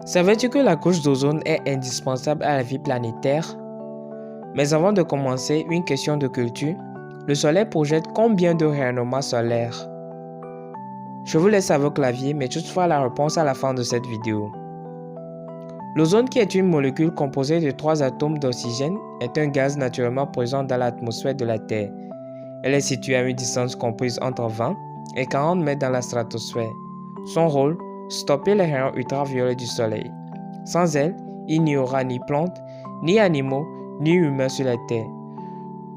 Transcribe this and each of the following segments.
Savais-tu que la couche d'ozone est indispensable à la vie planétaire? Mais avant de commencer, une question de culture. Le Soleil projette combien de rayonnements solaires? Je vous laisse à vos claviers, mais toutefois la réponse à la fin de cette vidéo. L'ozone, qui est une molécule composée de 3 atomes d'oxygène, est un gaz naturellement présent dans l'atmosphère de la Terre. Elle est située à une distance comprise entre 20 et 40 mètres dans la stratosphère. Son rôle, stopper les rayons ultraviolets du Soleil. Sans elle, il n'y aura ni plantes, ni animaux, ni humains sur la Terre.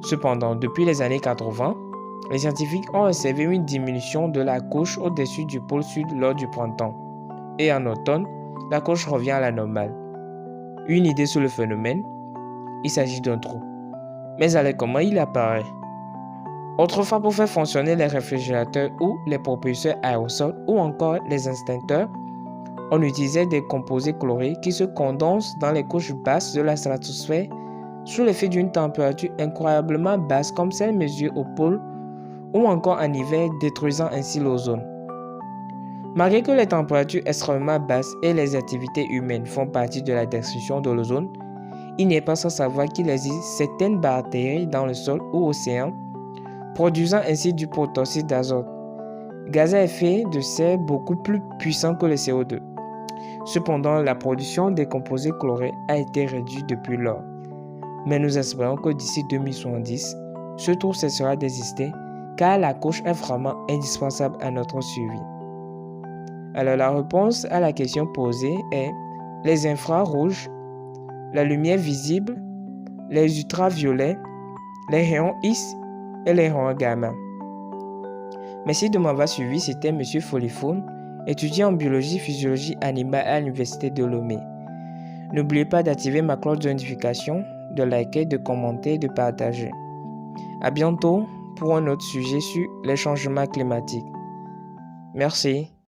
Cependant, depuis les années 80, les scientifiques ont observé une diminution de la couche au-dessus du pôle sud lors du printemps. Et en automne, la couche revient à la normale. Une idée sur le phénomène? Il s'agit d'un trou. Mais alors comment il apparaît? Autrefois, pour faire fonctionner les réfrigérateurs ou les propulseurs aérosols ou encore les extincteurs, on utilisait des composés chlorés qui se condensent dans les couches basses de la stratosphère sous l'effet d'une température incroyablement basse comme celle mesurée au pôle ou encore en hiver, détruisant ainsi l'ozone. Malgré que les températures extrêmement basses et les activités humaines font partie de la destruction de l'ozone, il n'est pas sans savoir qu'il existe certaines bactéries dans le sol ou l'océan, produisant ainsi du protoxyde d'azote, gaz à effet de serre beaucoup plus puissant que le CO2. Cependant, la production des composés chlorés a été réduite depuis lors. Mais nous espérons que d'ici 2070, ce trou cessera d'exister car la couche est vraiment indispensable à notre survie. Alors la réponse à la question posée est les infrarouges, la lumière visible, les ultraviolets, les rayons X et les rayons gamma. Merci de m'avoir suivi, c'était M. Foliphone, étudiant en biologie physiologie animale à l'Université de Lomé. N'oubliez pas d'activer ma cloche de notification, de liker, de commenter et de partager. À bientôt pour un autre sujet sur les changements climatiques. Merci.